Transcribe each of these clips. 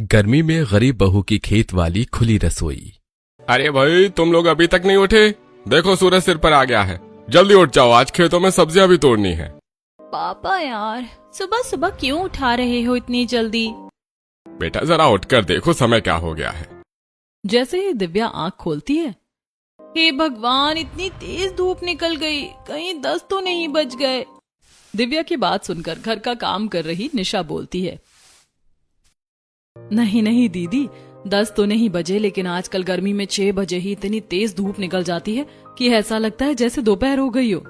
गर्मी में गरीब बहू की खेत वाली खुली रसोई। अरे भाई, तुम लोग अभी तक नहीं उठे? देखो सूरज सिर पर आ गया है, जल्दी उठ जाओ, आज खेतों में सब्जियां भी तोड़नी है। पापा यार, सुबह सुबह क्यों उठा रहे हो इतनी जल्दी? बेटा जरा उठकर देखो समय क्या हो गया है। जैसे ही दिव्या आंख खोलती है, हे भगवान, इतनी तेज धूप निकल गई, कहीं 10 तो नहीं बज गए। दिव्या की बात सुनकर घर का काम कर रही निशा बोलती है, नहीं नहीं दीदी, 10 तो नहीं बजे, लेकिन आजकल गर्मी में 6 बजे ही इतनी तेज धूप निकल जाती है कि ऐसा लगता है जैसे दोपहर हो गई हो।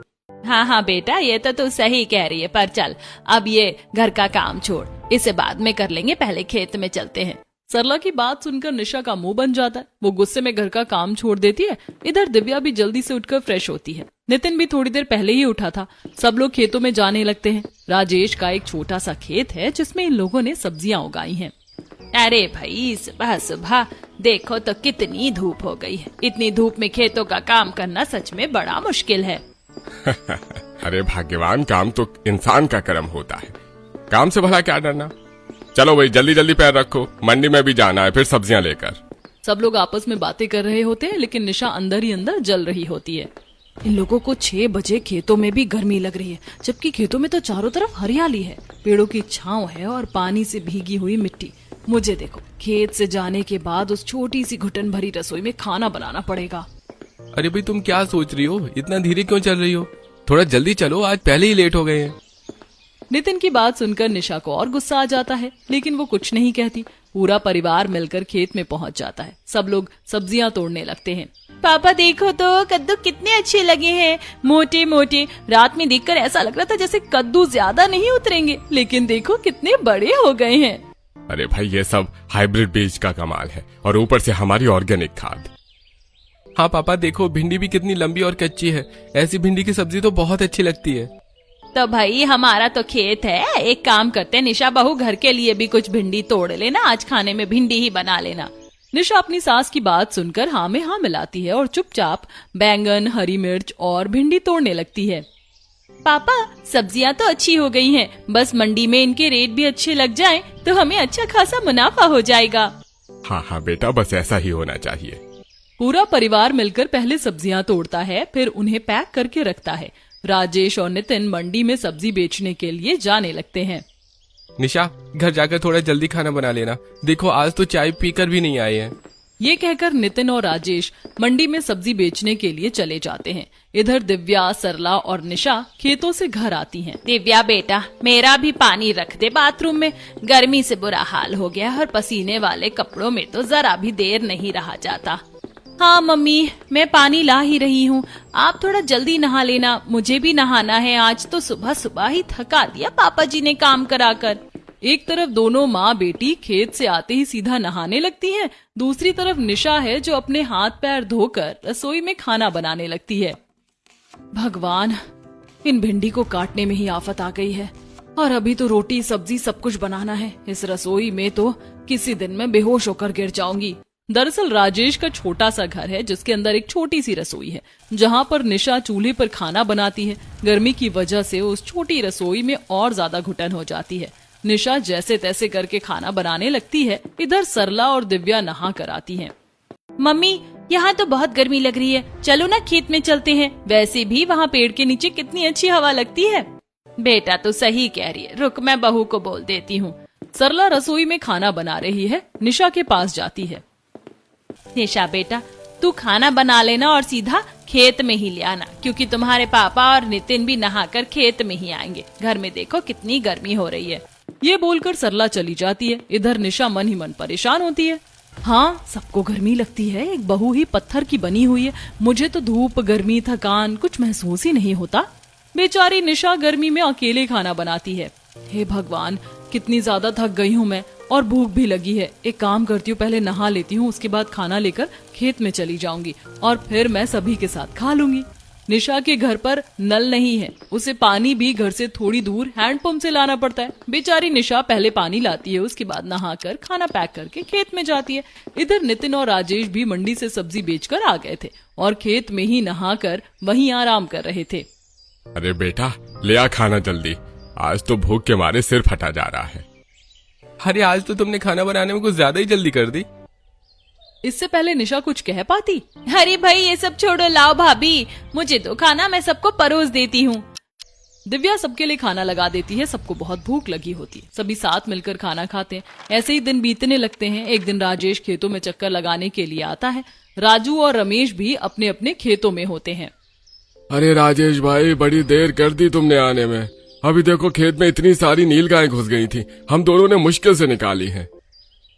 हाँ हाँ बेटा, ये तो तू सही कह रही है, पर चल अब ये घर का काम छोड़, इसे बाद में कर लेंगे, पहले खेत में चलते हैं। सरला की बात सुनकर निशा का मुंह बन जाता है, वो गुस्से में घर का काम छोड़ देती है। इधर दिव्या भी जल्दी से उठकर फ्रेश होती है। नितिन भी थोड़ी देर पहले ही उठा था। सब लोग खेतों में जाने लगते हैं। राजेश का एक छोटा सा खेत है जिसमें इन लोगों ने सब्जियां उगाई हैं। अरे भाई, सुबह सुबह देखो तो कितनी धूप हो गई है। इतनी धूप में खेतों का काम करना सच में बड़ा मुश्किल है। अरे भाग्यवान, काम तो इंसान का कर्म होता है, काम से भला क्या डरना। चलो भाई, जल्दी जल्दी पैर रखो, मंडी में भी जाना है, फिर सब्जियां लेकर। सब लोग आपस में बातें कर रहे होते हैं, लेकिन निशा अंदर ही अंदर जल रही होती है। इन लोगों को 6 बजे खेतों में भी गर्मी लग रही है, जबकि खेतों में तो चारों तरफ हरियाली है, पेड़ों की छांव है और पानी से भीगी हुई मिट्टी। मुझे देखो, खेत से जाने के बाद उस छोटी सी घुटन भरी रसोई में खाना बनाना पड़ेगा। अरे भाई, तुम क्या सोच रही हो? इतना धीरे क्यों चल रही हो? थोड़ा जल्दी चलो, आज पहले ही लेट हो गए हैं। नितिन की बात सुनकर निशा को और गुस्सा आ जाता है, लेकिन वो कुछ नहीं कहती। पूरा परिवार मिलकर खेत में पहुंच जाता है। सब लोग सब्जियां तोड़ने लगते हैं। पापा देखो तो, कद्दू कितने अच्छे लगे हैं, मोटे मोटे। रात में देखकर ऐसा लग रहा था जैसे कद्दू ज्यादा नहीं उतरेंगे, लेकिन देखो कितने बड़े हो गए हैं। अरे भाई, ये सब हाइब्रिड बीज का कमाल है, और ऊपर से हमारी ऑर्गेनिक खाद। हाँ पापा, देखो भिंडी भी कितनी लंबी और कच्ची है। ऐसी भिंडी की सब्जी तो बहुत अच्छी लगती है। तो भाई, हमारा तो खेत है, एक काम करते हैं निशा बहू, घर के लिए भी कुछ भिंडी तोड़ लेना, आज खाने में भिंडी ही बना लेना। निशा अपनी सास की बात सुनकर हाँ में हाँ मिलाती है और चुपचाप बैंगन, हरी मिर्च और भिंडी तोड़ने लगती है। पापा, सब्जियां तो अच्छी हो गई हैं, बस मंडी में इनके रेट भी अच्छे लग जाएं तो हमें अच्छा खासा मुनाफा हो जाएगा। हाँ हाँ बेटा, बस ऐसा ही होना चाहिए। पूरा परिवार मिलकर पहले सब्जियां तोड़ता है, फिर उन्हें पैक करके रखता है। राजेश और नितिन मंडी में सब्जी बेचने के लिए जाने लगते हैं। निशा, घर जाकर थोड़ा जल्दी खाना बना लेना, देखो आज तो चाय पीकर भी नहीं आए हैं। ये कहकर नितिन और राजेश मंडी में सब्जी बेचने के लिए चले जाते हैं। इधर दिव्या, सरला और निशा खेतों से घर आती हैं। दिव्या बेटा, मेरा भी पानी रख दे बाथरूम में, गर्मी से बुरा हाल हो गया और पसीने वाले कपड़ों में तो जरा भी देर नहीं रहा जाता। हाँ मम्मी, मैं पानी ला ही रही हूँ, आप थोड़ा जल्दी नहा लेना, मुझे भी नहाना है, आज तो सुबह सुबह ही थका दिया पापा जी ने काम कराकर। एक तरफ दोनों माँ बेटी खेत से आते ही सीधा नहाने लगती हैं, दूसरी तरफ निशा है जो अपने हाथ पैर धोकर रसोई में खाना बनाने लगती है। भगवान, इन भिंडी को काटने में ही आफत आ गई है, और अभी तो रोटी सब्जी सब कुछ बनाना है। इस रसोई में तो किसी दिन मैं बेहोश होकर गिर जाऊंगी। दरअसल राजेश का छोटा सा घर है जिसके अंदर एक छोटी सी रसोई है, जहाँ पर निशा चूल्हे पर खाना बनाती है। गर्मी की वजह से उस छोटी रसोई में और ज्यादा घुटन हो जाती है। निशा जैसे तैसे करके खाना बनाने लगती है। इधर सरला और दिव्या नहा कर आती हैं। मम्मी, यहाँ तो बहुत गर्मी लग रही है, चलो ना खेत में चलते हैं, वैसे भी वहाँ पेड़ के नीचे कितनी अच्छी हवा लगती है। बेटा तो सही कह रही है, रुक मैं बहू को बोल देती हूँ। सरला रसोई में खाना बना रही है, निशा के पास जाती है। निशा बेटा, तू खाना बना लेना और सीधा खेत में ही ले आना, क्योंकि तुम्हारे पापा और नितिन भी नहाकर खेत में ही आएंगे। घर में देखो कितनी गर्मी हो रही है। ये बोलकर सरला चली जाती है। इधर निशा मन ही मन परेशान होती है। हाँ, सबको गर्मी लगती है, एक बहू ही पत्थर की बनी हुई है, मुझे तो धूप, गर्मी, थकान कुछ महसूस ही नहीं होता। बेचारी निशा गर्मी में अकेले खाना बनाती है। हे भगवान, कितनी ज्यादा थक गई हूँ मैं, और भूख भी लगी है। एक काम करती हूँ, पहले नहा लेती हूँ, उसके बाद खाना लेकर खेत में चली जाऊंगी और फिर मैं सभी के साथ खा लूंगी। निशा के घर पर नल नहीं है, उसे पानी भी घर से थोड़ी दूर हैंडपंप से लाना पड़ता है। बेचारी निशा पहले पानी लाती है, उसके बाद नहाकर खाना पैक करके खेत में जाती है। इधर नितिन और राजेश भी मंडी से सब्जी बेचकर आ गए थे और खेत में ही नहाकर वहीं आराम कर रहे थे। अरे बेटा, ले आ खाना जल्दी, आज तो भूख के मारे सिर फटा जा रहा है। अरे आज तो तुमने खाना बनाने में कुछ ज्यादा ही जल्दी कर दी। इससे पहले निशा कुछ कह पाती। अरे भाई ये सब छोड़ो, लाओ भाभी मुझे दो खाना, मैं सबको परोस देती हूँ। दिव्या सबके लिए खाना लगा देती है। सबको बहुत भूख लगी होती है, सभी साथ मिलकर खाना खाते हैं। ऐसे ही दिन बीतने लगते हैं। एक दिन राजेश खेतों में चक्कर लगाने के लिए आता है। राजू और रमेश भी अपने अपने खेतों में होते हैं। अरे राजेश भाई, बड़ी देर कर दी तुमने आने में। अभी देखो खेत में इतनी सारी नीलगायें घुस गई थी, हम दोनों ने मुश्किल से निकाली हैं।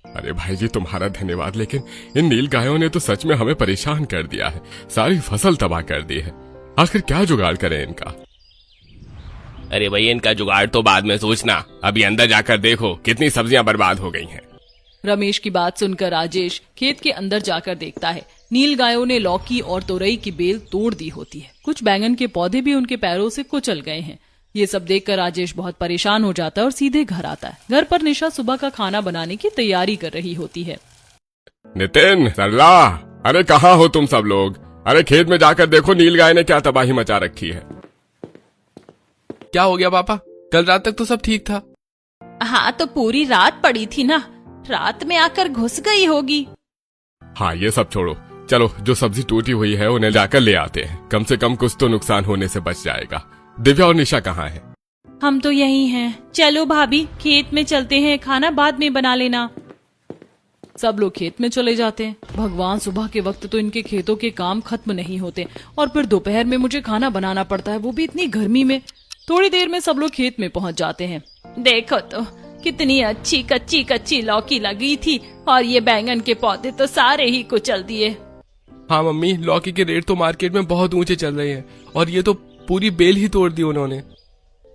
अरे भाई जी तुम्हारा धन्यवाद, लेकिन इन नीलगायों ने तो सच में हमें परेशान कर दिया है, सारी फसल तबाह कर दी है। आखिर क्या जुगाड़ करें इनका? अरे भाई इनका जुगाड़ तो बाद में सोचना, अभी अंदर जाकर देखो कितनी सब्जियां बर्बाद हो गई हैं। रमेश की बात सुनकर राजेश खेत के अंदर जाकर देखता है। नीलगायों ने लौकी और तोरई की बेल तोड़ दी होती है। कुछ बैंगन के पौधे भी उनके पैरों से कुचल गए हैं। ये सब देखकर राजेश बहुत परेशान हो जाता है और सीधे घर आता है। घर पर निशा सुबह का खाना बनाने की तैयारी कर रही होती है। नितिन, सरला, अरे कहाँ हो तुम सब लोग? अरे खेत में जाकर देखो नीलगाय ने क्या तबाही मचा रखी है। क्या हो गया पापा? कल रात तक तो सब ठीक था। हाँ तो पूरी रात पड़ी थी ना, रात में आकर घुस गई होगी। हाँ ये सब छोड़ो, चलो जो सब्जी टूटी हुई है उन्हें जाकर ले आते हैं, कम से कम कुछ तो नुकसान होने से बच जाएगा। दिव्या और निशा कहाँ है? हम तो यही हैं। चलो भाभी खेत में चलते हैं, खाना बाद में बना लेना। सब लोग खेत में चले जाते हैं। भगवान, सुबह के वक्त तो इनके खेतों के काम खत्म नहीं होते और फिर दोपहर में मुझे खाना बनाना पड़ता है, वो भी इतनी गर्मी में। थोड़ी देर में सब लोग खेत में पहुंच जाते हैं। देखो तो कितनी अच्छी कच्ची कच्ची लौकी लगी थी और ये बैंगन के पौधे तो सारे ही कुचल दिए। हाँ मम्मी, लौकी के रेट तो मार्केट में बहुत ऊंचे चल रहे हैं और ये तो पूरी बेल ही तोड़ दी उन्होंने।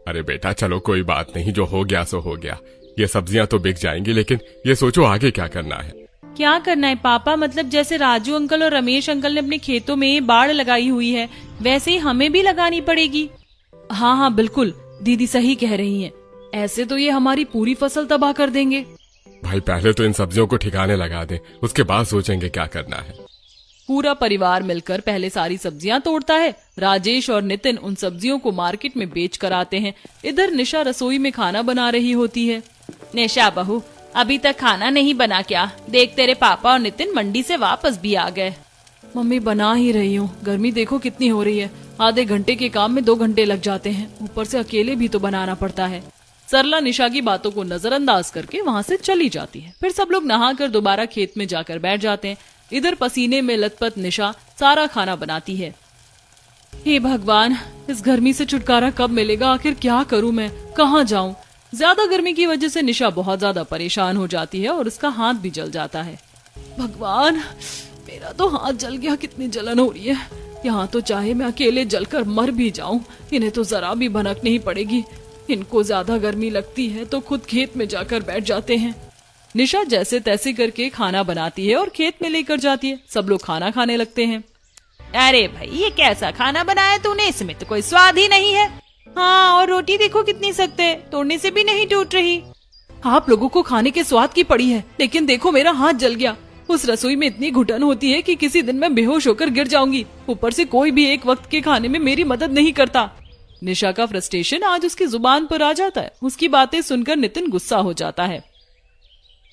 अरे बेटा चलो कोई बात नहीं, जो हो गया सो हो गया। ये सब्जियां तो बिक जाएंगी, लेकिन ये सोचो आगे क्या करना है। क्या करना है पापा? मतलब जैसे राजू अंकल और रमेश अंकल ने अपने खेतों में बाढ़ लगाई हुई है, वैसे ही हमें भी लगानी पड़ेगी। हाँ हाँ बिल्कुल, दीदी सही कह रही हैं। ऐसे तो ये हमारी पूरी फसल तबाह कर देंगे। भाई पहले तो इन सब्जियों को ठिकाने लगा दे, उसके बाद सोचेंगे क्या करना है। पूरा परिवार मिलकर पहले सारी सब्जियां तोड़ता है। राजेश और नितिन उन सब्जियों को मार्केट में बेच कर आते हैं। इधर निशा रसोई में खाना बना रही होती है। निशा बहू, अभी तक खाना नहीं बना क्या? देख तेरे पापा और नितिन मंडी से वापस भी आ गए। मम्मी बना ही रही हूँ, गर्मी देखो कितनी हो रही है। आधे घंटे के काम में 2 घंटे लग जाते हैं, ऊपर से अकेले भी तो बनाना पड़ता है। सरला निशा की बातों को नजरअंदाज करके वहाँ से चली जाती है। फिर सब लोग नहाकर दोबारा खेत में जाकर बैठ जाते हैं। इधर पसीने में लथपथ निशा सारा खाना बनाती है। हे भगवान, इस गर्मी से छुटकारा कब मिलेगा? आखिर क्या करूं मैं, कहाँ जाऊं? ज्यादा गर्मी की वजह से निशा बहुत ज्यादा परेशान हो जाती है और उसका हाथ भी जल जाता है। भगवान, मेरा तो हाथ जल गया, कितनी जलन हो रही है। यहाँ तो चाहे मैं अकेले जलकर मर भी जाऊं, इन्हें तो जरा भी भनक नहीं पड़ेगी। इनको ज्यादा गर्मी लगती है तो खुद खेत में जाकर बैठ जाते हैं। निशा जैसे तैसे करके खाना बनाती है और खेत में लेकर जाती है। सब लोग खाना खाने लगते हैं। अरे भाई ये कैसा खाना बनाया तूने, इसमें तो कोई स्वाद ही नहीं है। हाँ, और रोटी देखो कितनी सख्त है, तोड़ने से भी नहीं टूट रही। आप लोगों को खाने के स्वाद की पड़ी है, लेकिन देखो मेरा हाथ जल गया। उस रसोई में इतनी घुटन होती है कि किसी दिन मैं बेहोश होकर गिर जाऊंगी। ऊपर से कोई भी एक वक्त के खाने में मेरी मदद नहीं करता। निशा का फ्रस्ट्रेशन आज उसकी जुबान पर आ जाता है। उसकी बातें सुनकर नितिन गुस्सा हो जाता है।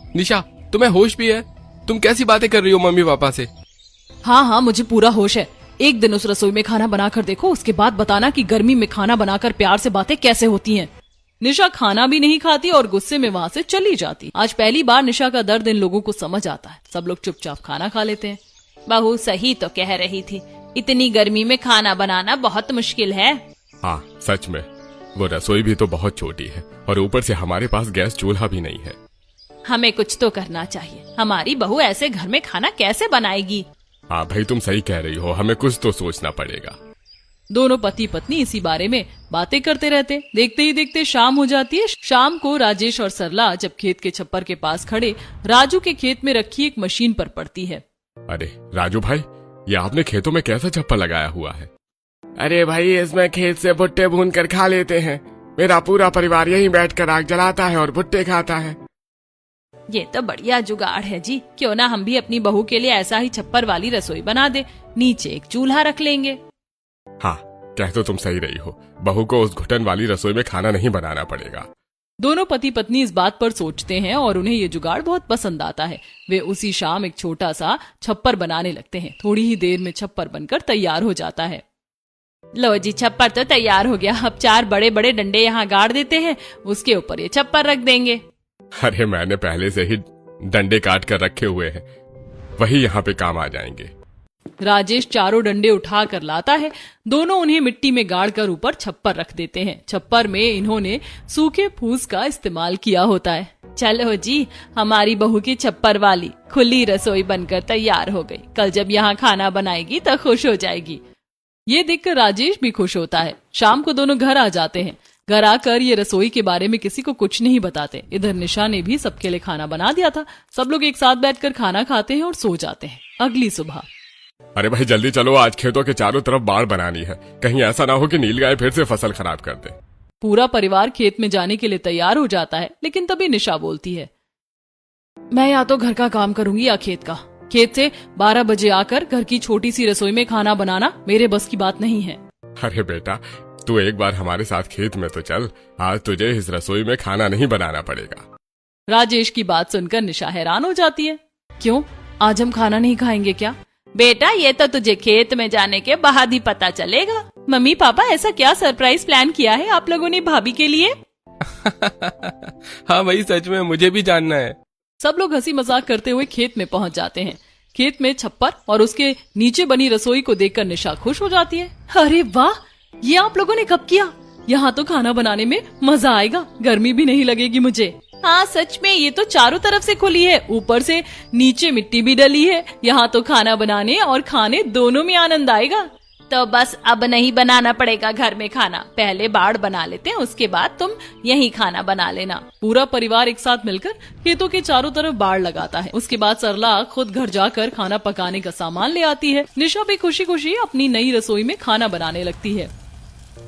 निशा, तुम्हें होश भी है? तुम कैसी बातें कर रही हो मम्मी पापा से? हाँ हाँ मुझे पूरा होश है। एक दिन उस रसोई में खाना बनाकर देखो, उसके बाद बताना कि गर्मी में खाना बनाकर प्यार से बातें कैसे होती हैं। निशा खाना भी नहीं खाती और गुस्से में वहाँ से चली जाती। आज पहली बार निशा का दर्द इन लोगों को समझ आता है। सब लोग चुपचाप खाना खा लेते हैं। बहू सही तो कह रही थी, इतनी गर्मी में खाना बनाना बहुत मुश्किल है। हाँ सच में, वो रसोई भी तो बहुत छोटी है और ऊपर से हमारे पास गैस चूल्हा भी नहीं है। हमें कुछ तो करना चाहिए। हमारी बहू ऐसे घर में खाना कैसे बनाएगी? हाँ भाई तुम सही कह रही हो, हमें कुछ तो सोचना पड़ेगा। दोनों पति पत्नी इसी बारे में बातें करते रहते। देखते ही देखते शाम हो जाती है। शाम को राजेश और सरला जब खेत के छप्पर के पास खड़े राजू के खेत में रखी एक मशीन पर पड़ती है। अरे राजू भाई, ये आपने खेतों में कैसा छप्पर लगाया हुआ है? अरे भाई, इसमें खेत से भुट्टे भून कर खा लेते हैं। मेरा पूरा परिवार यहीं बैठकर आग जलाता है और भुट्टे खाता है। ये तो बढ़िया जुगाड़ है जी। क्यों ना हम भी अपनी बहू के लिए ऐसा ही छप्पर वाली रसोई बना दे, नीचे एक चूल्हा रख लेंगे। हाँ कह तो तुम सही रही हो, बहू को उस घुटन वाली रसोई में खाना नहीं बनाना पड़ेगा। दोनों पति पत्नी इस बात पर सोचते हैं और उन्हें ये जुगाड़ बहुत पसंद आता है। वे उसी शाम एक छोटा सा छप्पर बनाने लगते हैं। थोड़ी ही देर में छप्पर बनकर तैयार हो जाता है। लो जी, छप्पर तो तैयार हो गया। अब 4 बड़े बड़े डंडे यहाँ गाड़ देते हैं, उसके ऊपर ये छप्पर रख देंगे। अरे मैंने पहले से ही डंडे काट कर रखे हुए हैं, वही यहाँ पे काम आ जाएंगे। राजेश चारों डंडे उठा कर लाता है। दोनों उन्हें मिट्टी में गाड़ कर ऊपर छप्पर रख देते हैं। छप्पर में इन्होंने सूखे फूस का इस्तेमाल किया होता है। चलो जी, हमारी बहू की छप्पर वाली खुली रसोई बनकर तैयार हो गई। कल जब यहाँ खाना बनाएगी तो खुश हो जाएगी। ये देखकर राजेश भी खुश होता है। शाम को दोनों घर आ जाते हैं। घर आकर ये रसोई के बारे में किसी को कुछ नहीं बताते। इधर निशा ने भी सबके लिए खाना बना दिया था। सब लोग एक साथ बैठकर खाना खाते हैं और सो जाते हैं। अगली सुबह, अरे भाई जल्दी चलो, आज खेतों के चारों तरफ बाड़ बनानी है, कहीं ऐसा ना हो कि नीलगाय फिर से फसल खराब कर दे। पूरा परिवार खेत में जाने के लिए तैयार हो जाता है, लेकिन तभी निशा बोलती है, मैं या तो घर का काम करूंगी या खेत का। खेत से 12 बजे आकर घर की छोटी सी रसोई में खाना बनाना मेरे बस की बात नहीं है। अरे बेटा, तू एक बार हमारे साथ खेत में तो चल, आज तुझे इस रसोई में खाना नहीं बनाना पड़ेगा। राजेश की बात सुनकर निशा हैरान हो जाती है। क्यों, आज हम खाना नहीं खाएंगे क्या? बेटा, ये तो तुझे खेत में जाने के बाद ही पता चलेगा। मम्मी पापा, ऐसा क्या सरप्राइज प्लान किया है आप लोगों ने भाभी के लिए? हाँ भाई, सच में मुझे भी जानना है। सब लोग हंसी मजाक करते हुए खेत में पहुंच जाते हैं। खेत में छप्पर और उसके नीचे बनी रसोई को देखकर निशा खुश हो जाती है। अरे वाह, ये आप लोगों ने कब किया? यहाँ तो खाना बनाने में मजा आएगा, गर्मी भी नहीं लगेगी मुझे। हाँ सच में, ये तो चारों तरफ से खुली है, ऊपर से नीचे मिट्टी भी डली है। यहाँ तो खाना बनाने और खाने दोनों में आनंद आएगा। तो बस अब नहीं बनाना पड़ेगा घर में खाना, पहले बाड़ बना लेते हैं, उसके बाद तुम यहीं खाना बना लेना। पूरा परिवार एक साथ मिलकर खेतों के चारों तरफ बाड़ लगाता है। उसके बाद सरला खुद घर जाकर खाना पकाने का सामान ले आती है। निशा भी खुशी खुशी अपनी नई रसोई में खाना बनाने लगती है।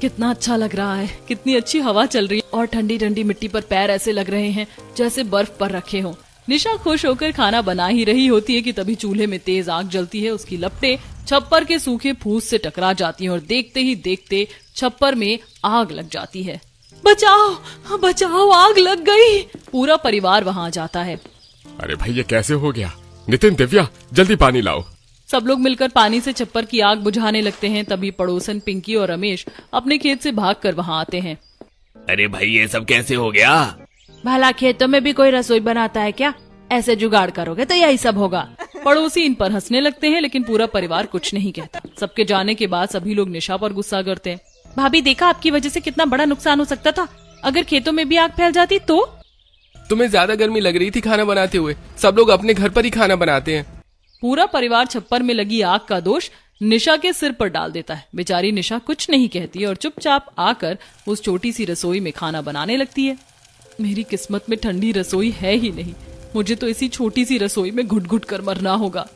कितना अच्छा लग रहा है, कितनी अच्छी हवा चल रही है और ठंडी ठंडी मिट्टी पर पैर ऐसे लग रहे हैं जैसे बर्फ पर रखे हों। निशा खुश होकर खाना बना ही रही होती है कि तभी चूल्हे में तेज आग जलती है। उसकी लपटें छप्पर के सूखे फूस से टकरा जाती हैं और देखते ही देखते छप्पर में आग लग जाती है। बचाओ बचाओ, आग लग गई। पूरा परिवार वहां आ जाता है। अरे भाई, ये कैसे हो गया? नितिन, दिव्या, जल्दी पानी लाओ। सब लोग मिलकर पानी से छप्पर की आग बुझाने लगते हैं। तभी पड़ोसन पिंकी और रमेश अपने खेत से भागकर वहां आते हैं। अरे भाई, ये सब कैसे हो गया? भला खेतों में भी कोई रसोई बनाता है क्या? ऐसे जुगाड़ करोगे तो यही सब होगा। पड़ोसी इन पर हंसने लगते हैं, लेकिन पूरा परिवार कुछ नहीं कहता। सबके जाने के बाद सभी लोग निशा पर गुस्सा करते हैं। भाभी, देखा आपकी वजह से कितना बड़ा नुकसान हो सकता था। अगर खेतों में भी आग फैल जाती तो? तुम्हें ज्यादा गर्मी लग रही थी खाना बनाते हुए, सब लोग अपने घर पर ही खाना बनाते हैं। पूरा परिवार छप्पर में लगी आग का दोष निशा के सिर पर डाल देता है। बेचारी निशा कुछ नहीं कहती और चुपचाप आकर उस छोटी सी रसोई में खाना बनाने लगती है। मेरी किस्मत में ठंडी रसोई है ही नहीं, मुझे तो इसी छोटी सी रसोई में घुट घुट कर मरना होगा।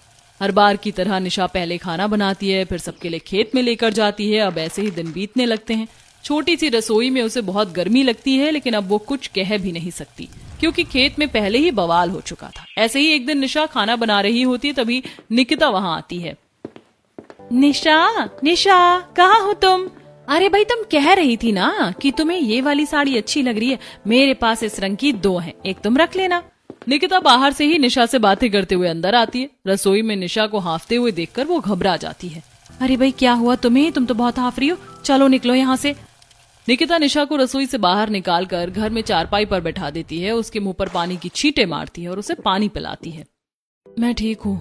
हर बार की तरह निशा पहले खाना बनाती है, फिर सबके लिए खेत में लेकर जाती है। अब ऐसे ही दिन बीतने लगते हैं। छोटी सी रसोई में उसे बहुत गर्मी लगती है, लेकिन अब वो कुछ कह भी नहीं सकती क्योंकि खेत में पहले ही बवाल हो चुका था। ऐसे ही एक दिन निशा खाना बना रही होती है, तभी निकिता वहां आती है। निशा, निशा, कहाँ हो तुम? अरे भाई, तुम कह रही थी ना कि तुम्हें ये वाली साड़ी अच्छी लग रही है, मेरे पास इस रंग की 2 हैं, एक तुम रख लेना। निकिता बाहर से ही निशा से बातें करते हुए अंदर आती है। रसोई में निशा को हांफते हुए देखकर वो घबरा जाती है। अरे भाई, क्या हुआ तुम्हें? तुम तो बहुत हांफ रही हो, चलो निकलो यहाँ से। निकिता निशा को रसोई से बाहर निकालकर घर में चारपाई पर बैठा देती है। उसके मुंह पर पानी की छींटे मारती है और उसे पानी पिलाती है। मैं ठीक हूँ,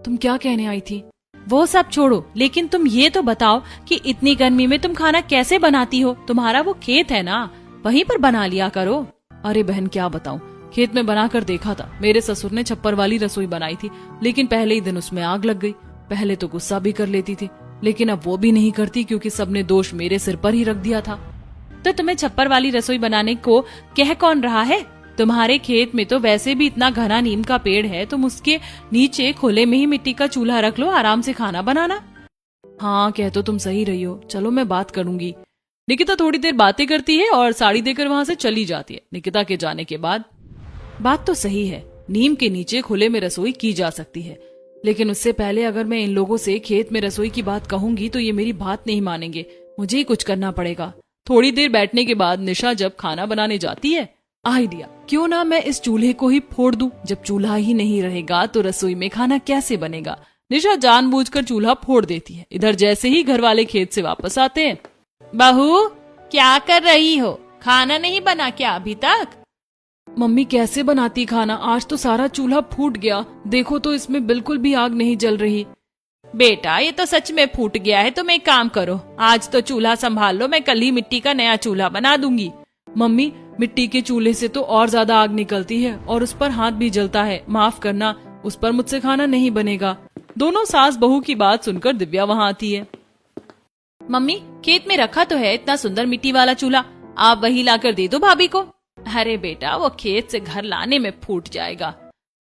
तुम क्या कहने आई थी? वो सब छोड़ो, लेकिन तुम ये तो बताओ कि इतनी गर्मी में तुम खाना कैसे बनाती हो? तुम्हारा वो खेत है ना, वहीं पर बना लिया करो। अरे बहन, क्या बताऊं, खेत में बनाकर देखा था। मेरे ससुर ने छप्पर वाली रसोई बनाई थी, लेकिन पहले ही दिन उसमें आग लग गई। पहले तो गुस्सा भी कर लेती थी, लेकिन अब वो भी नहीं करती क्योंकि सबने दोष मेरे सिर पर ही रख दिया था। तो तुम्हें छप्पर वाली रसोई बनाने को कह कौन रहा है? तुम्हारे खेत में तो वैसे भी इतना घना नीम का पेड़ है, तुम उसके नीचे खुले में ही मिट्टी का चूल्हा रख लो, आराम से खाना बनाना। हाँ, कह तो तुम सही रही हो, चलो मैं बात करूंगी। निकिता थोड़ी देर बातें करती है और साड़ी देकर वहां से चली जाती है। निकिता के जाने के बाद बात तो सही है, नीम के नीचे खुले में रसोई की जा सकती है, लेकिन उससे पहले अगर मैं इन लोगों से खेत में रसोई की बात कहूंगी तो ये मेरी बात नहीं मानेंगे। मुझे ही कुछ करना पड़ेगा। थोड़ी देर बैठने के बाद निशा जब खाना बनाने जाती है आइडिया, क्यों ना मैं इस चूल्हे को ही फोड़ दूं। जब चूल्हा ही नहीं रहेगा तो रसोई में खाना कैसे बनेगा। निशा जानबूझकर चूल्हा फोड़ देती है। इधर जैसे ही घर वाले खेत से वापस आते हैं, बहू क्या कर रही हो, खाना नहीं बना क्या अभी तक? मम्मी कैसे बनाती खाना, आज तो सारा चूल्हा फूट गया, देखो तो इसमें बिल्कुल भी आग नहीं जल रही। बेटा ये तो सच में फूट गया है, तुम एक काम करो, आज तो चूल्हा संभाल लो, मैं कल ही मिट्टी का नया चूल्हा बना दूंगी। मम्मी मिट्टी के चूल्हे से तो और ज्यादा आग निकलती है और उस पर हाथ भी जलता है, माफ करना, उस पर मुझसे खाना नहीं बनेगा। दोनों सास बहू की बात सुनकर दिव्या वहाँ आती है। मम्मी खेत में रखा तो है इतना सुंदर मिट्टी वाला चूल्हा, आप वही लाकर दे दो भाभी को। अरे बेटा वो खेत से घर लाने में फूट जाएगा।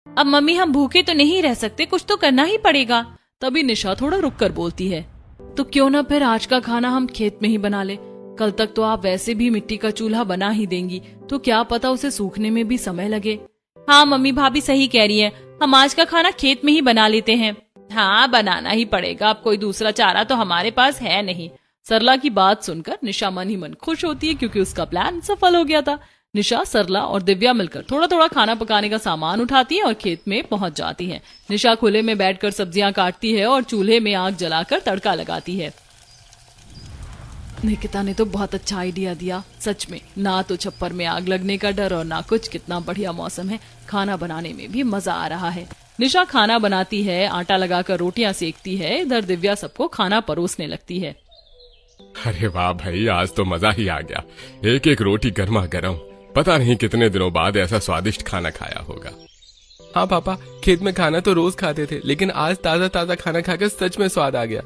अब मम्मी हम भूखे तो नहीं रह सकते, कुछ तो करना ही पड़ेगा। तभी निशा थोड़ा रुक कर बोलती है, तो क्यों ना फिर आज का खाना हम खेत में ही बना ले। कल तक तो आप वैसे भी मिट्टी का चूल्हा बना ही देंगी, तो क्या पता उसे सूखने में भी समय लगे। हाँ मम्मी भाभी सही कह रही है, हम आज का खाना खेत में ही बना लेते हैं। हाँ बनाना ही पड़ेगा, अब कोई दूसरा चारा तो हमारे पास है नहीं। सरला की बात सुनकर निशा मन ही मन खुश होती है, क्योंकि उसका प्लान सफल हो गया था। निशा, सरला और दिव्या मिलकर थोड़ा थोड़ा खाना पकाने का सामान उठाती है और खेत में पहुंच जाती है। निशा खुले में बैठकर सब्जियां काटती है और चूल्हे में आग जलाकर तड़का लगाती है। निकिता ने तो बहुत अच्छा आइडिया दिया, सच में, ना तो छप्पर में आग लगने का डर और ना कुछ। कितना बढ़िया मौसम है, खाना बनाने में भी मजा आ रहा है। निशा खाना बनाती है, आटा लगाकर रोटियां सेकती है, इधर दिव्या सबको खाना परोसने लगती है। अरे वाह भाई, आज तो मजा ही आ गया। एक एक रोटी गर्मा गर्म, पता नहीं कितने दिनों बाद ऐसा स्वादिष्ट खाना खाया होगा। हाँ पापा, खेत में खाना तो रोज खाते थे, लेकिन आज ताजा ताजा खाना खाकर सच में स्वाद आ गया।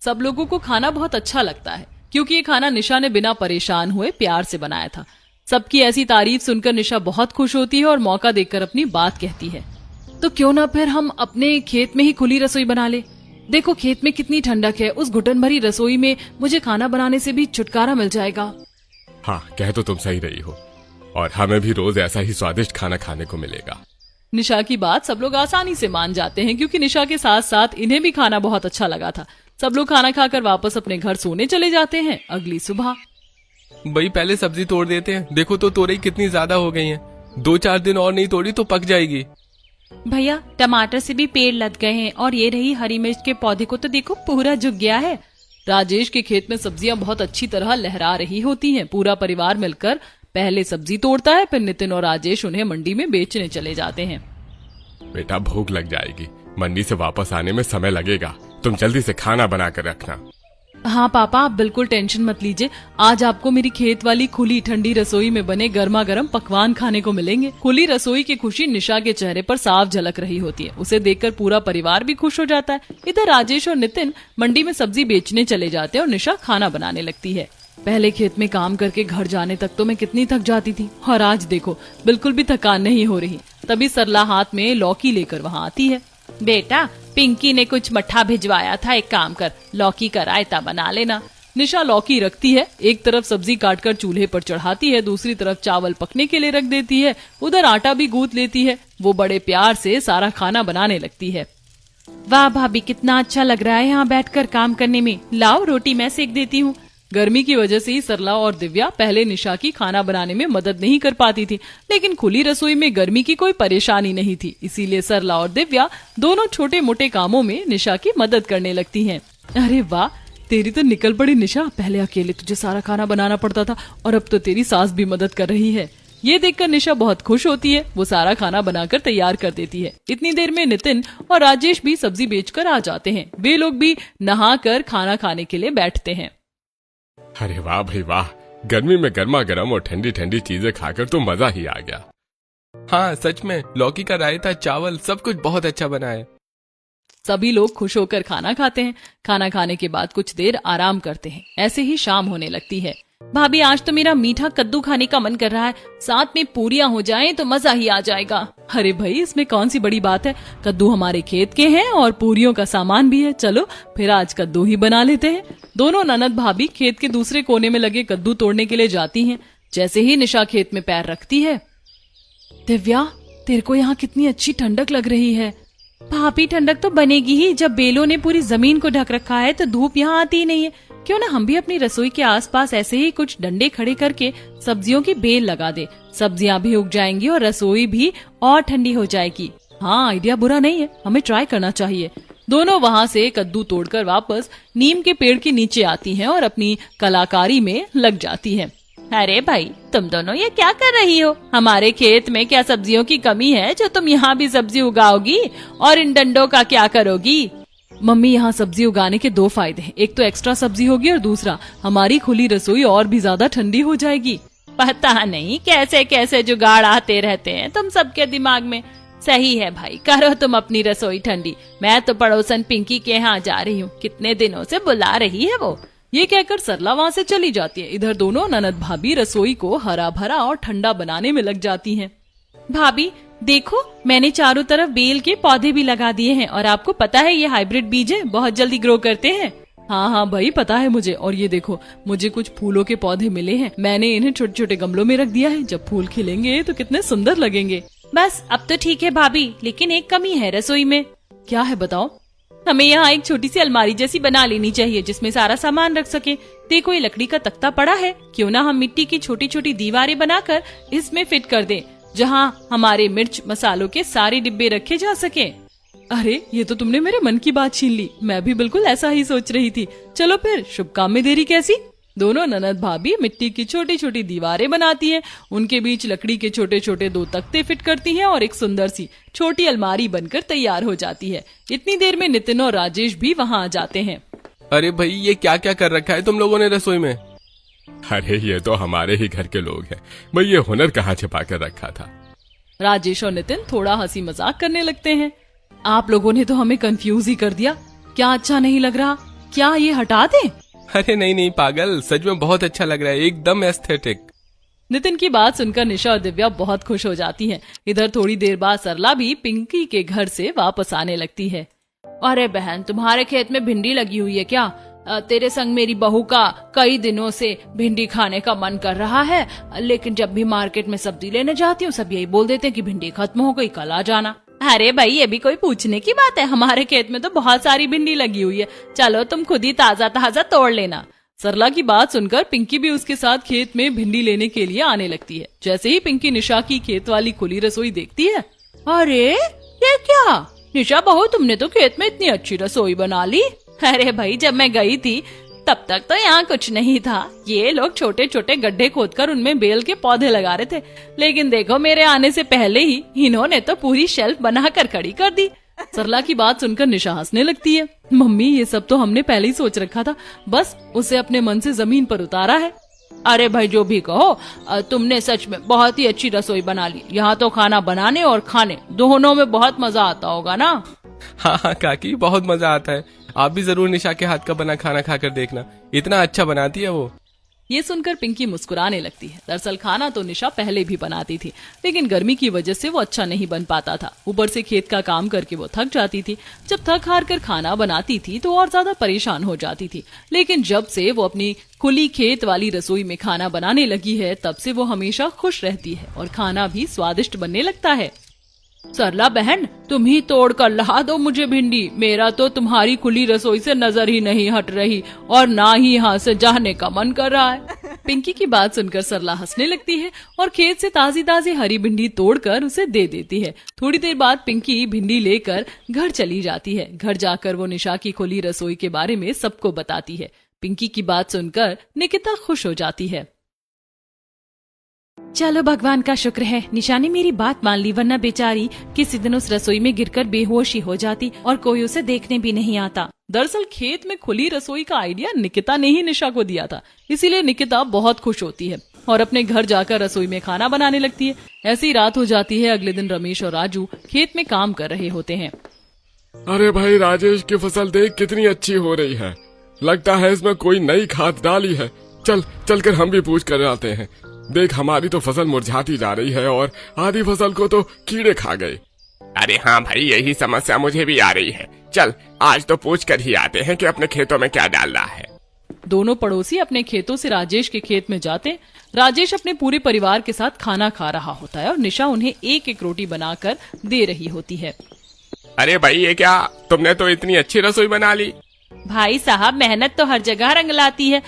सब लोगों को खाना बहुत अच्छा लगता है, क्योंकि ये खाना निशा ने बिना परेशान हुए प्यार से बनाया था। सबकी ऐसी तारीफ सुनकर निशा बहुत खुश होती है और मौका देखकर अपनी बात कहती है, तो क्यों ना फिर हम अपने खेत में ही खुली रसोई बना ले। देखो खेत में कितनी ठंडक है, उस घुटन भरी रसोई में मुझे खाना बनाने से भी छुटकारा मिल जाएगा। हाँ, कह तो तुम सही रही हो, और हमें भी रोज ऐसा ही स्वादिष्ट खाना खाने को मिलेगा। निशा की बात सब लोग आसानी से मान जाते हैं, क्योंकि निशा के साथ साथ इन्हें भी खाना बहुत अच्छा लगा था। सब लोग खाना खाकर वापस अपने घर सोने चले जाते हैं। अगली सुबह भाई पहले सब्जी तोड़ देते हैं, देखो तो तोरई कितनी ज्यादा हो गई है, 2-4 दिन और नहीं तोड़ी तो पक जाएगी। भैया टमाटर से भी पेड़ लद गए हैं, और ये रही हरी मिर्च के पौधे को तो देखो पूरा झुक गया है। राजेश के खेत में सब्जियां बहुत अच्छी तरह लहरा रही होती हैं। पूरा परिवार मिलकर पहले सब्जी तोड़ता है, फिर नितिन और राजेश उन्हें मंडी में बेचने चले जाते हैं। बेटा भूख लग जाएगी, मंडी से वापस आने में समय लगेगा, तुम जल्दी से खाना बना कर रखना। हाँ पापा, आप बिल्कुल टेंशन मत लीजिए, आज आपको मेरी खेत वाली खुली ठंडी रसोई में बने गर्मा गर्म पकवान खाने को मिलेंगे। खुली रसोई की खुशी निशा के चेहरे पर साफ झलक रही होती है। उसे देखकर पूरा परिवार भी खुश हो जाता है। इधर राजेश और नितिन मंडी में सब्जी बेचने चले जाते हैं और निशा खाना बनाने लगती है। पहले खेत में काम करके घर जाने तक तो मैं कितनी थक जाती थी, और आज देखो बिल्कुल भी थकान नहीं हो रही। तभी सरला हाथ में लौकी लेकर वहाँ आती है। बेटा पिंकी ने कुछ मट्ठा भिजवाया था, एक काम कर लौकी का रायता बना लेना। निशा लौकी रखती है, एक तरफ सब्जी काटकर चूल्हे पर चढ़ाती है, दूसरी तरफ चावल पकने के लिए रख देती है, उधर आटा भी गूंथ लेती है। वो बड़े प्यार से सारा खाना बनाने लगती है। वाह भाभी कितना अच्छा लग रहा है यहाँ बैठकर काम करने में, लाओ रोटी मैं सेक देती हूँ। गर्मी की वजह से ही सरला और दिव्या पहले निशा की खाना बनाने में मदद नहीं कर पाती थी, लेकिन खुली रसोई में गर्मी की कोई परेशानी नहीं थी, इसीलिए सरला और दिव्या दोनों छोटे मोटे कामों में निशा की मदद करने लगती हैं। अरे वाह, तेरी तो निकल पड़ी निशा, पहले अकेले तुझे सारा खाना बनाना पड़ता था और अब तो तेरी सास भी मदद कर रही है। ये देखकर निशा बहुत खुश होती है, वो सारा खाना बनाकर तैयार कर देती है। इतनी देर में नितिन और राजेश भी सब्जी बेचकर आ जाते हैं। वे लोग भी नहाकर खाना खाने के लिए बैठते हैं। अरे वाह भाई वाह, गर्मी में गर्मा गर्म और ठंडी ठंडी चीजें खाकर तो मजा ही आ गया। हाँ सच में, लौकी का रायता, चावल, सब कुछ बहुत अच्छा बना है। सभी लोग खुश होकर खाना खाते हैं। खाना खाने के बाद कुछ देर आराम करते हैं। ऐसे ही शाम होने लगती है। भाभी आज तो मेरा मीठा कद्दू खाने का मन कर रहा है, साथ में पूरियां हो जाएं तो मजा ही आ जाएगा। अरे भाई इसमें कौन सी बड़ी बात है, कद्दू हमारे खेत के हैं और पूरियों का सामान भी है, चलो फिर आज कद्दू ही बना लेते हैं। दोनों ननद भाभी खेत के दूसरे कोने में लगे कद्दू तोड़ने के लिए जाती हैं। जैसे ही निशा खेत में पैर रखती है, दिव्या तेरे को यहाँ कितनी अच्छी ठंडक लग रही है। भाभी ठंडक तो बनेगी ही, जब बेलों ने पूरी जमीन को ढक रखा है तो धूप यहाँ आती ही नहीं है। क्यों ना हम भी अपनी रसोई के आसपास ऐसे ही कुछ डंडे खड़े करके सब्जियों की बेल लगा दे। सब्जियां भी उग जाएंगी और रसोई भी और ठंडी हो जाएगी। हाँ, आइडिया बुरा नहीं है, हमें ट्राई करना चाहिए। दोनों वहाँ से कद्दू तोड़कर वापस नीम के पेड़ के नीचे आती हैं और अपनी कलाकारी में लग जाती हैं। अरे भाई, तुम दोनों ये क्या कर रही हो? हमारे खेत में क्या सब्जियों की कमी है जो तुम यहाँ भी सब्जी उगाओगी? और इन डंडों का क्या करोगी? मम्मी, यहाँ सब्जी उगाने के 2 फायदे हैं। एक तो एक्स्ट्रा सब्जी होगी और दूसरा हमारी खुली रसोई और भी ज्यादा ठंडी हो जाएगी। पता नहीं कैसे कैसे जुगाड़ आते रहते हैं तुम सबके दिमाग में। सही है भाई, करो तुम अपनी रसोई ठंडी। मैं तो पड़ोसन पिंकी के यहाँ जा रही हूँ, कितने दिनों से बुला रही है वो। ये कहकर सरला वहाँ से चली जाती है। इधर दोनों ननद भाभी रसोई को हरा भरा और ठंडा बनाने में लग जाती हैं। भाभी देखो, मैंने चारों तरफ बेल के पौधे भी लगा दिए हैं और आपको पता है ये हाइब्रिड बीज है, बहुत जल्दी ग्रो करते हैं। हाँ भाई, पता है मुझे। और ये देखो, मुझे कुछ फूलों के पौधे मिले हैं, मैंने इन्हें छोटे छोटे गमलों में रख दिया है। जब फूल खिलेंगे तो कितने सुंदर लगेंगे। बस अब तो ठीक है भाभी, लेकिन एक कमी है रसोई में। क्या है बताओ? हमें यहाँ एक छोटी सी अलमारी जैसी बना लेनी चाहिए जिसमें सारा सामान रख सके। देखो, ये लकड़ी का तख्ता पड़ा है, क्यों ना हम मिट्टी की छोटी छोटी दीवारें बनाकर इसमें फिट कर दें, जहाँ हमारे मिर्च मसालों के सारे डिब्बे रखे जा सके। अरे, ये तो तुमने मेरे मन की बात छीन ली। मैं भी बिल्कुल ऐसा ही सोच रही थी। चलो फिर, शुभ काम में देरी कैसी। दोनों ननद भाभी मिट्टी की छोटी छोटी दीवारें बनाती हैं, उनके बीच लकड़ी के छोटे छोटे 2 तख्ते फिट करती हैं और एक सुंदर सी छोटी अलमारी बनकर तैयार हो जाती है। इतनी देर में नितिन और राजेश भी वहाँ आ जाते हैं। अरे भाई, ये क्या क्या कर रखा है तुम लोगों ने रसोई में? अरे ये तो हमारे ही घर के लोग हैं भाई, ये हुनर कहाँ छिपा कर रखा था। राजेश और नितिन थोड़ा हंसी मजाक करने लगते हैं। आप लोगों ने तो हमें कंफ्यूज ही कर दिया। क्या अच्छा नहीं लग रहा? क्या ये हटा दें? अरे नहीं पागल, सच में बहुत अच्छा लग रहा है, एकदम एस्थेटिक। नितिन की बात सुनकर निशा और दिव्या बहुत खुश हो जाती हैं। इधर थोड़ी देर बाद सरला भी पिंकी के घर से वापस आने लगती है। अरे बहन, तुम्हारे खेत में भिंडी लगी हुई है क्या? तेरे संग मेरी बहू का कई दिनों से भिंडी खाने का मन कर रहा है, लेकिन जब भी मार्केट में सब्जी लेने जाती हूँ सब यही बोल देते हैं कि भिंडी खत्म हो गई, कल आ जाना। अरे भाई, ये भी कोई पूछने की बात है? हमारे खेत में तो बहुत सारी भिंडी लगी हुई है, चलो तुम खुद ही ताजा ताजा तोड़ लेना। सरला की बात सुनकर पिंकी भी उसके साथ खेत में भिंडी लेने के लिए आने लगती है। जैसे ही पिंकी निशा की खेत वाली खुली रसोई देखती है, अरे ये क्या निशा बहू, तुमने तो खेत में इतनी अच्छी रसोई बना ली। अरे भाई, जब मैं गई थी तब तक तो यहाँ कुछ नहीं था। ये लोग छोटे छोटे गड्ढे खोदकर उनमें बेल के पौधे लगा रहे थे, लेकिन देखो मेरे आने से पहले ही इन्होंने तो पूरी शेल्फ बनाकर खड़ी कर दी। सरला की बात सुनकर निशा हंसने लगती है। मम्मी, ये सब तो हमने पहले ही सोच रखा था, बस उसे अपने मन से जमीन पर उतारा है। अरे भाई, जो भी कहो, तुमने सच में बहुत ही अच्छी रसोई बना ली। यहाँ तो खाना बनाने और खाने दोनों में बहुत मजा आता होगा ना? हाँ काकी, बहुत मजा आता है। आप भी जरूर निशा के हाथ का बना खाना खाकर देखना, इतना अच्छा बनाती है वो। ये सुनकर पिंकी मुस्कुराने लगती है। दरअसल खाना तो निशा पहले भी बनाती थी, लेकिन गर्मी की वजह से वो अच्छा नहीं बन पाता था। ऊपर से खेत का काम करके वो थक जाती थी। जब थक हार कर खाना बनाती थी तो और ज्यादा परेशान हो जाती थी। लेकिन जब से वो अपनी खुली खेत वाली रसोई में खाना बनाने लगी है, तब से वो हमेशा खुश रहती है और खाना भी स्वादिष्ट बनने लगता है। सरला बहन, तुम ही तोड़ कर ला दो मुझे भिंडी, मेरा तो तुम्हारी खुली रसोई से नजर ही नहीं हट रही और ना ही यहाँ से जाने का मन कर रहा है। पिंकी की बात सुनकर सरला हंसने लगती है और खेत से ताजी ताजी हरी भिंडी तोड़कर उसे दे देती है। थोड़ी देर बाद पिंकी भिंडी लेकर घर चली जाती है। घर जाकर वो निशा की खुली रसोई के बारे में सबको बताती है। पिंकी की बात सुनकर निकिता खुश हो जाती है। चलो भगवान का शुक्र है निशा ने मेरी बात मान ली, वरना बेचारी किसी दिन उस रसोई में गिरकर बेहोश ही हो जाती और कोई उसे देखने भी नहीं आता। दरअसल खेत में खुली रसोई का आइडिया निकिता ने ही निशा को दिया था, इसीलिए निकिता बहुत खुश होती है और अपने घर जाकर रसोई में खाना बनाने लगती है। ऐसी रात हो जाती है। अगले दिन रमेश और राजू खेत में काम कर रहे होते हैं। अरे भाई, राजेश की फसल देख कितनी अच्छी हो रही है, लगता है इसमें कोई नई खाद डाली है। चल कर हम भी पूछ कर आते हैं। देख, हमारी तो फसल मुरझाती जा रही है और आधी फसल को तो कीड़े खा गए। अरे हाँ भाई, यही समस्या मुझे भी आ रही है। चल आज तो पूछ कर ही आते हैं कि अपने खेतों में क्या डालना है। दोनों पड़ोसी अपने खेतों से राजेश के खेत में जाते। राजेश अपने पूरे परिवार के साथ खाना खा रहा होता है और निशा उन्हें एक एक रोटी बनाकर दे रही होती है। अरे भाई, ये क्या, तुमने तो इतनी अच्छी रसोई बना ली। भाई साहब, मेहनत तो हर जगह रंग लाती है।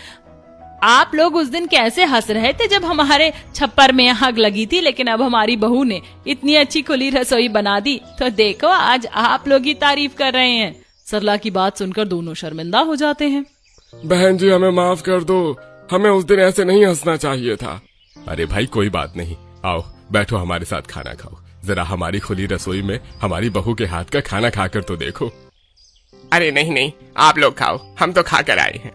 आप लोग उस दिन कैसे हंस रहे थे जब हमारे छप्पर में आग लगी थी, लेकिन अब हमारी बहू ने इतनी अच्छी खुली रसोई बना दी, तो देखो आज आप लोग ही तारीफ कर रहे हैं। सरला की बात सुनकर दोनों शर्मिंदा हो जाते हैं। बहन जी हमें माफ कर दो, हमें उस दिन ऐसे नहीं हंसना चाहिए था। अरे भाई कोई बात नहीं, आओ बैठो हमारे साथ खाना खाओ। जरा हमारी खुली रसोई में हमारी बहू के हाथ का खाना खाकर तो देखो। अरे नहीं नहीं, आप लोग खाओ, हम तो खा कर आए हैं।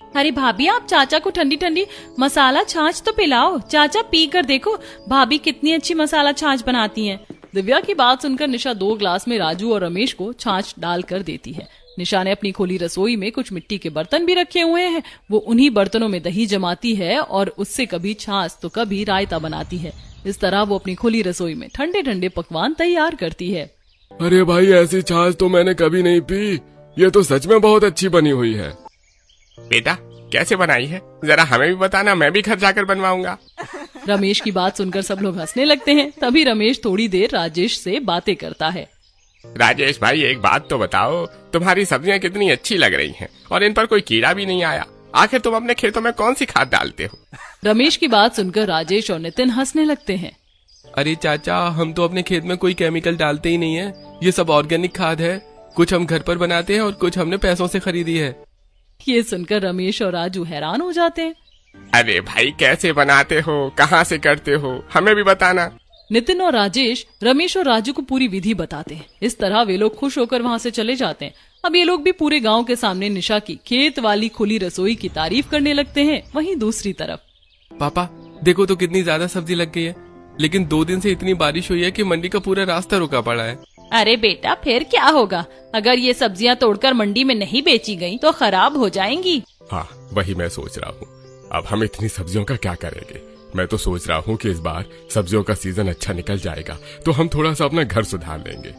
अरे भाभी, आप चाचा को ठंडी ठंडी मसाला छाछ तो पिलाओ। चाचा पी कर देखो, भाभी कितनी अच्छी मसाला छाछ बनाती हैं। दिव्या की बात सुनकर निशा 2 ग्लास में राजू और रमेश को छाछ डाल कर देती है। निशा ने अपनी खुली रसोई में कुछ मिट्टी के बर्तन भी रखे हुए हैं। वो उन्हीं बर्तनों में दही जमाती है और उससे कभी छाछ तो कभी रायता बनाती है। इस तरह वो अपनी खुली रसोई में ठंडे ठंडे पकवान तैयार करती है। अरे भाई ऐसी छाछ तो मैंने कभी नहीं पी, ये तो सच में बहुत अच्छी बनी हुई है। बेटा कैसे बनाई है, जरा हमें भी बताना, मैं भी घर जाकर बनवाऊंगा। रमेश की बात सुनकर सब लोग हंसने लगते हैं। तभी रमेश थोड़ी देर राजेश से बातें करता है। राजेश भाई एक बात तो बताओ, तुम्हारी सब्जियां कितनी अच्छी लग रही हैं और इन पर कोई कीड़ा भी नहीं आया। आखिर तुम अपने खेतों में कौन सी खाद डालते हो? रमेश की बात सुनकर राजेश और नितिन हंसने लगते हैं। अरे चाचा, हम तो अपने खेत में कोई केमिकल डालते ही नहीं है। ये सब ऑर्गेनिक खाद है। कुछ हम घर पर बनाते हैं और कुछ हमने पैसों से खरीदी है। ये सुनकर रमेश और राजू हैरान हो जाते हैं। अरे भाई कैसे बनाते हो, कहाँ से करते हो, हमें भी बताना। नितिन और राजेश रमेश और राजू को पूरी विधि बताते हैं। इस तरह वे लोग खुश होकर वहाँ से चले जाते हैं। अब ये लोग भी पूरे गांव के सामने निशा की खेत वाली खुली रसोई की तारीफ करने लगते हैं। वहीं दूसरी तरफ पापा देखो तो कितनी ज्यादा सब्जी लग गई है, लेकिन 2 दिन से इतनी बारिश हुई है कि मंडी का पूरा रास्ता रुका पड़ा है। अरे बेटा, फिर क्या होगा, अगर ये सब्जियां तोड़कर मंडी में नहीं बेची गईं तो खराब हो जाएंगी। हाँ वही मैं सोच रहा हूँ, अब हम इतनी सब्जियों का क्या करेंगे। मैं तो सोच रहा हूँ कि इस बार सब्जियों का सीजन अच्छा निकल जाएगा तो हम थोड़ा सा अपना घर सुधार लेंगे।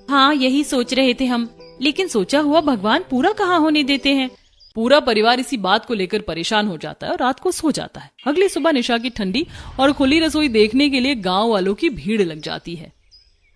हाँ यही सोच रहे थे हम, लेकिन सोचा हुआ भगवान पूरा कहाँ होने देते हैं। पूरा परिवार इसी बात को लेकर परेशान हो जाता है और रात को सो जाता है। अगली सुबह निशा की ठंडी और खुली रसोई देखने के लिए गांव वालों की भीड़ लग जाती है।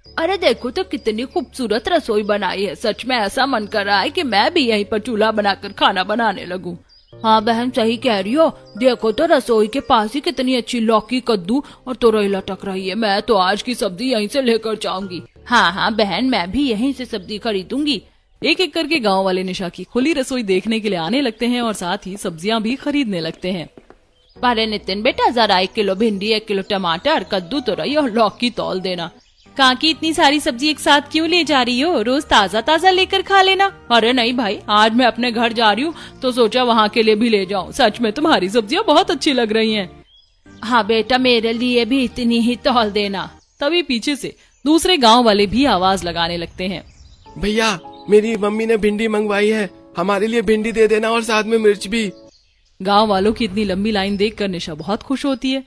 अरे देखो तो कितनी खूबसूरत रसोई बनाई है, सच में ऐसा मन कर रहा है कि मैं भी यहीं पर चूल्हा बनाकर खाना बनाने लगूं। हाँ बहन सही कह रही हो, देखो तो रसोई के पास ही कितनी अच्छी लौकी, कद्दू और तोरई लटक रही है। मैं तो आज की सब्जी यहीं से लेकर जाऊंगी। हाँ बहन, मैं भी यहीं से सब्जी खरीदूंगी। एक एक करके गांव वाले निशा की खुली रसोई देखने के लिए आने लगते हैं और साथ ही सब्जियां भी खरीदने लगते हैं। अरे नितिन बेटा, जरा 1 किलो भिंडी, 1 किलो टमाटर, कद्दू, तोरई और लौकी तौल देना। काकी इतनी सारी सब्जी एक साथ क्यों ले जा रही हो, रोज ताजा ताजा लेकर खा लेना। अरे नहीं भाई, आज मैं अपने घर जा रही हूँ तो सोचा वहाँ के लिए भी ले जाऊँ। सच में तुम्हारी सब्जियाँ बहुत अच्छी लग रही हैं। हाँ बेटा, मेरे लिए भी इतनी ही तौल देना। तभी पीछे से दूसरे गांव वाले भी आवाज लगाने लगते हैं। भैया मेरी मम्मी ने भिंडी मंगवाई है, हमारे लिए भिंडी दे देना और साथ में मिर्च भी। गांव वालों की इतनी लंबी लाइन देखकर निशा बहुत खुश होती है।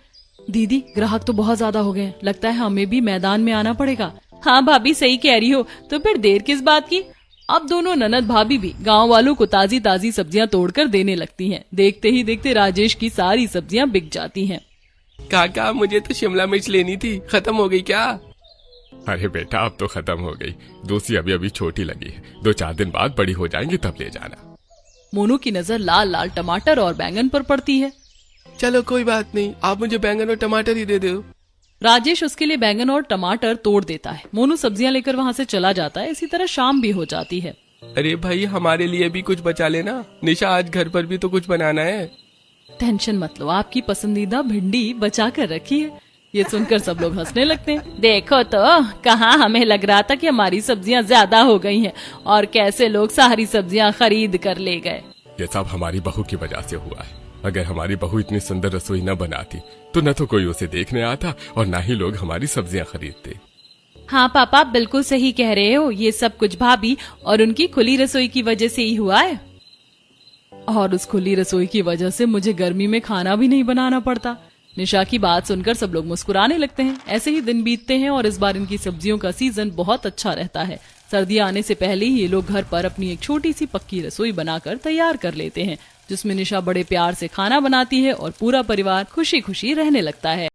दीदी ग्राहक तो बहुत ज्यादा हो गए, लगता है हमें भी मैदान में आना पड़ेगा। हाँ भाभी सही कह रही हो, तो फिर देर किस बात की। अब दोनों ननद भाभी भी गांव वालों को ताजी ताजी सब्जियां तोड़कर देने लगती हैं। देखते ही देखते राजेश की सारी सब्जियां बिक जाती हैं। काका मुझे तो शिमला मिर्च लेनी थी, खत्म हो गई क्या? अरे बेटा अब तो खत्म हो गई, दूसरी अभी अभी छोटी लगी है, 2-4 दिन बाद बड़ी हो जाएंगी तब ले जाना। मोनू की नजर लाल लाल टमाटर और बैंगन पर पड़ती है। चलो कोई बात नहीं, आप मुझे बैंगन और टमाटर ही दे दो। राजेश उसके लिए बैंगन और टमाटर तोड़ देता है। मोनू सब्जियां लेकर वहाँ से चला जाता है। इसी तरह शाम भी हो जाती है। अरे भाई हमारे लिए भी कुछ बचा लेना, निशा आज घर पर भी तो कुछ बनाना है। टेंशन मत लो, आपकी पसंदीदा भिंडी बचा कर रखी है। ये सुनकर सब लोग हंसने लगते हैं। देखो तो, कहाँ हमें लग रहा था कि हमारी सब्जियां ज्यादा हो गई हैं और कैसे लोग सारी सब्जियां खरीद कर ले गए। ये सब हमारी बहू की वजह से हुआ है। अगर हमारी बहू इतनी सुंदर रसोई न बनाती तो न तो कोई उसे देखने आता और न ही लोग हमारी सब्जियां खरीदते। हाँ पापा बिल्कुल सही कह रहे हो, ये सब कुछ भाभी और उनकी खुली रसोई की वजह से ही हुआ है। और उस खुली रसोई की वजह से मुझे गर्मी में खाना भी नहीं बनाना पड़ता। निशा की बात सुनकर सब लोग मुस्कुराने लगते हैं। ऐसे ही दिन बीतते हैं और इस बार इनकी सब्जियों का सीजन बहुत अच्छा रहता है। सर्दियां आने से पहले ही ये लोग घर पर अपनी एक छोटी सी पक्की रसोई बनाकर तैयार कर लेते हैं, जिसमें निशा बड़े प्यार से खाना बनाती है और पूरा परिवार खुशी खुशी रहने लगता है।